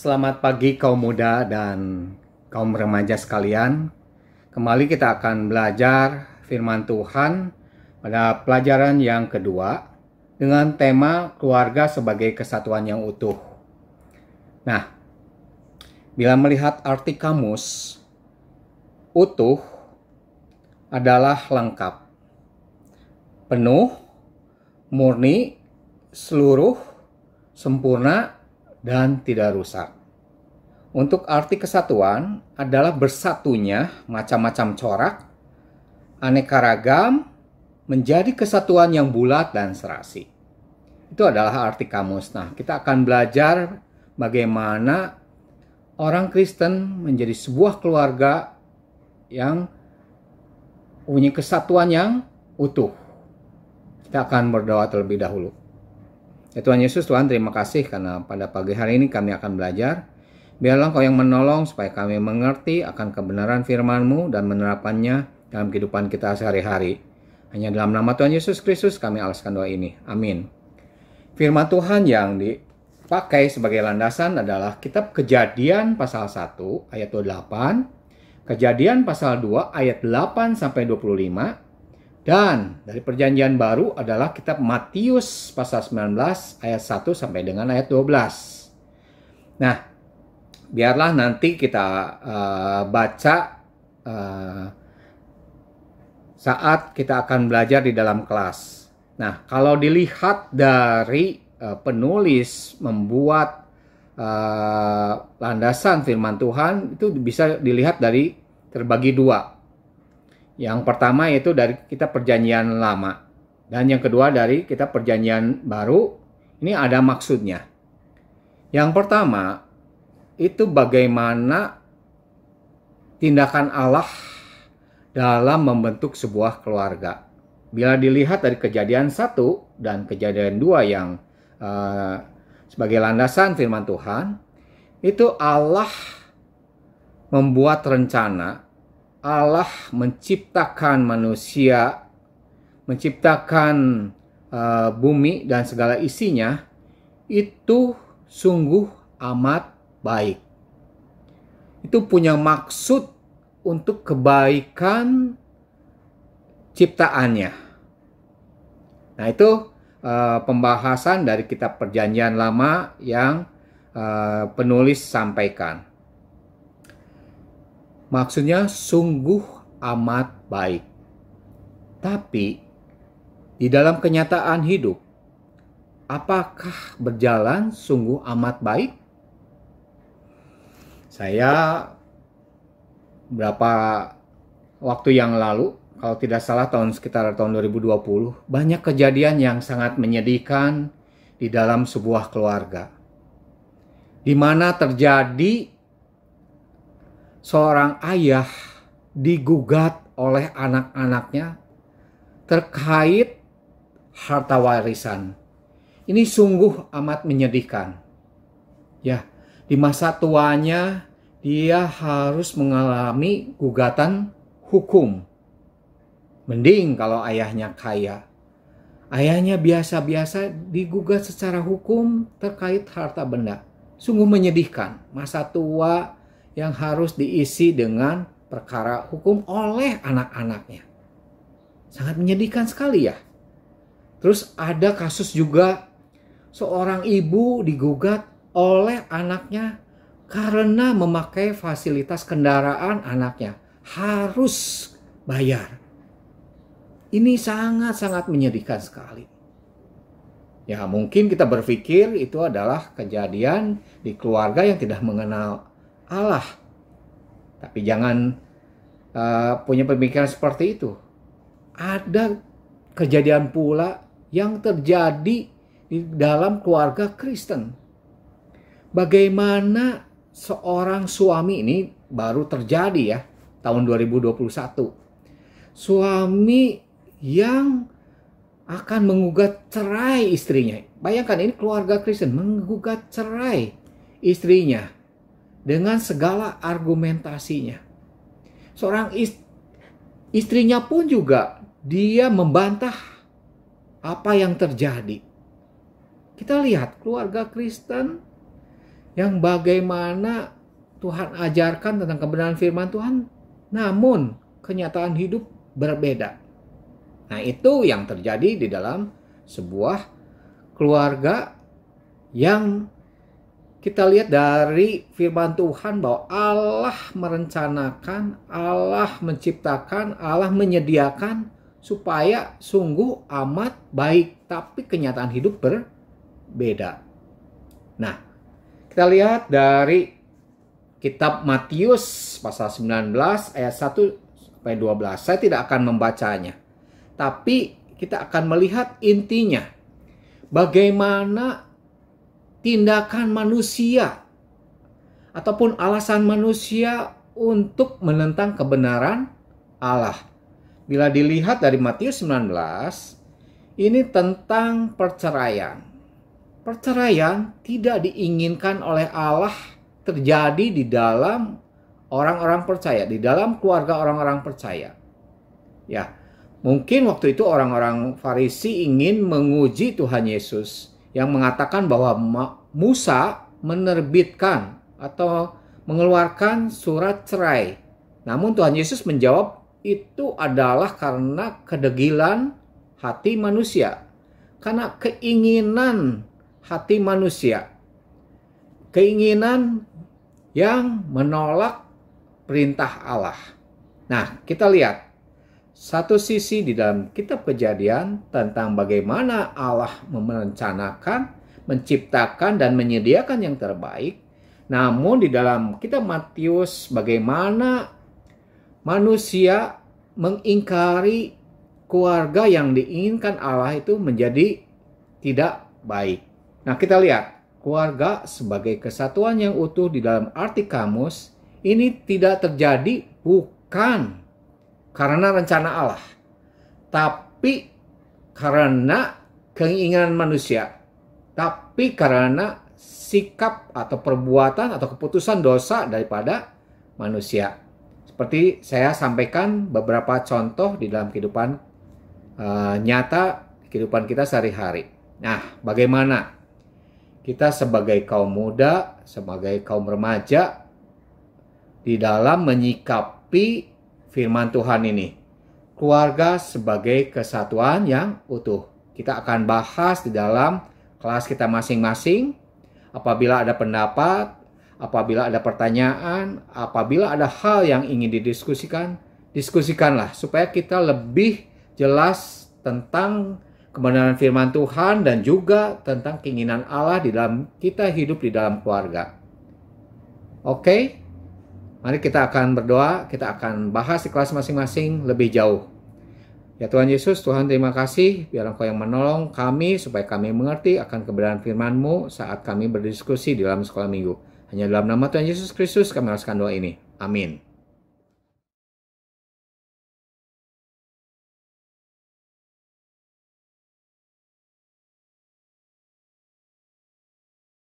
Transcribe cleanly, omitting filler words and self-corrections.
Selamat pagi kaum muda dan kaum remaja sekalian. Kembali kita akan belajar firman Tuhan pada pelajaran yang kedua dengan tema keluarga sebagai kesatuan yang utuh. Nah, bila melihat arti kamus, utuh adalah lengkap, penuh, murni, seluruh, sempurna, dan tidak rusak. Untuk arti kesatuan adalah bersatunya macam-macam corak, aneka ragam, menjadi kesatuan yang bulat dan serasi. Itu adalah arti kamus. Nah, kita akan belajar bagaimana orang Kristen menjadi sebuah keluarga yang punya kesatuan yang utuh. Kita akan berdoa terlebih dahulu. Ya Tuhan Yesus, Tuhan terima kasih karena pada pagi hari ini kami akan belajar. Biarlah Engkau yang menolong supaya kami mengerti akan kebenaran firman-Mu dan menerapkannya dalam kehidupan kita sehari-hari. Hanya dalam nama Tuhan Yesus Kristus kami alaskan doa ini. Amin. Firman Tuhan yang dipakai sebagai landasan adalah kitab Kejadian pasal 1 ayat 28, Kejadian pasal 2 ayat 8 sampai 25. Dan dari perjanjian baru adalah kitab Matius pasal 19 ayat 1 sampai dengan ayat 12. Nah, biarlah nanti kita baca saat kita akan belajar di dalam kelas. Nah, kalau dilihat dari penulis membuat landasan firman Tuhan, itu bisa dilihat dari terbagi dua. Yang pertama yaitu dari kitab Perjanjian Lama, dan yang kedua dari kitab Perjanjian Baru. Ini ada maksudnya. Yang pertama itu bagaimana tindakan Allah dalam membentuk sebuah keluarga. Bila dilihat dari Kejadian 1 dan Kejadian 2 yang sebagai landasan firman Tuhan, itu Allah membuat rencana. Allah menciptakan manusia, menciptakan bumi dan segala isinya, itu sungguh amat baik. Itu punya maksud untuk kebaikan ciptaannya. Nah, itu pembahasan dari kitab Perjanjian Lama yang penulis sampaikan. Maksudnya sungguh amat baik. Tapi di dalam kenyataan hidup, apakah berjalan sungguh amat baik? Saya berapa waktu yang lalu, kalau tidak salah sekitar tahun 2020, banyak kejadian yang sangat menyedihkan di dalam sebuah keluarga. Di mana terjadi seorang ayah digugat oleh anak-anaknya terkait harta warisan. Ini sungguh amat menyedihkan. Ya, di masa tuanya dia harus mengalami gugatan hukum. Mending kalau ayahnya kaya. Ayahnya biasa-biasa digugat secara hukum terkait harta benda. Sungguh menyedihkan. Masa tua yang harus diisi dengan perkara hukum oleh anak-anaknya. Sangat menyedihkan sekali ya. Terus ada kasus juga seorang ibu digugat oleh anaknya karena memakai fasilitas kendaraan anaknya. Harus bayar. Ini sangat-sangat menyedihkan sekali. Ya, mungkin kita berpikir itu adalah kejadian di keluarga yang tidak mengenal Allah. Tapi jangan punya pemikiran seperti itu. Ada kejadian pula yang terjadi di dalam keluarga Kristen. Bagaimana seorang suami, ini baru terjadi ya, tahun 2021. Suami yang akan menggugat cerai istrinya. Bayangkan, ini keluarga Kristen menggugat cerai istrinya dengan segala argumentasinya. Seorang istrinya pun juga dia membantah apa yang terjadi. Kita lihat keluarga Kristen yang bagaimana Tuhan ajarkan tentang kebenaran firman Tuhan, namun kenyataan hidup berbeda. Nah, itu yang terjadi di dalam sebuah keluarga yang kita lihat dari firman Tuhan bahwa Allah merencanakan, Allah menciptakan, Allah menyediakan supaya sungguh amat baik, tapi kenyataan hidup berbeda. Nah, kita lihat dari kitab Matius pasal 19 ayat 1-12. Saya tidak akan membacanya, tapi kita akan melihat intinya. Bagaimana tindakan manusia ataupun alasan manusia untuk menentang kebenaran Allah. Bila dilihat dari Matius 19, ini tentang perceraian. Perceraian tidak diinginkan oleh Allah terjadi di dalam orang-orang percaya, di dalam keluarga orang-orang percaya. Ya, mungkin waktu itu orang-orang Farisi ingin menguji Tuhan Yesus yang mengatakan bahwa Musa menerbitkan atau mengeluarkan surat cerai. Namun Tuhan Yesus menjawab, itu adalah karena kedegilan hati manusia. Karena keinginan hati manusia. Keinginan yang menolak perintah Allah. Nah, kita lihat satu sisi di dalam kitab Kejadian tentang bagaimana Allah merencanakan, menciptakan, dan menyediakan yang terbaik. Namun di dalam kitab Matius bagaimana manusia mengingkari keluarga yang diinginkan Allah itu menjadi tidak baik. Nah, kita lihat keluarga sebagai kesatuan yang utuh di dalam arti kamus ini tidak terjadi bukan karena rencana Allah, tapi karena keinginan manusia, tapi karena sikap atau perbuatan atau keputusan dosa daripada manusia. Seperti saya sampaikan beberapa contoh di dalam kehidupan nyata, kehidupan kita sehari-hari. Nah, bagaimana kita sebagai kaum muda, sebagai kaum remaja di dalam menyikapi firman Tuhan ini. Keluarga sebagai kesatuan yang utuh. Kita akan bahas di dalam kelas kita masing-masing. Apabila ada pendapat, apabila ada pertanyaan, apabila ada hal yang ingin didiskusikan, diskusikanlah supaya kita lebih jelas tentang kebenaran firman Tuhan dan juga tentang keinginan Allah di dalam kita hidup di dalam keluarga. Oke? Mari kita akan berdoa, kita akan bahas di kelas masing-masing lebih jauh. Ya Tuhan Yesus, Tuhan terima kasih, biar Engkau yang menolong kami supaya kami mengerti akan kebenaran firman-Mu saat kami berdiskusi di dalam sekolah minggu. Hanya dalam nama Tuhan Yesus Kristus kami alaskan doa ini. Amin.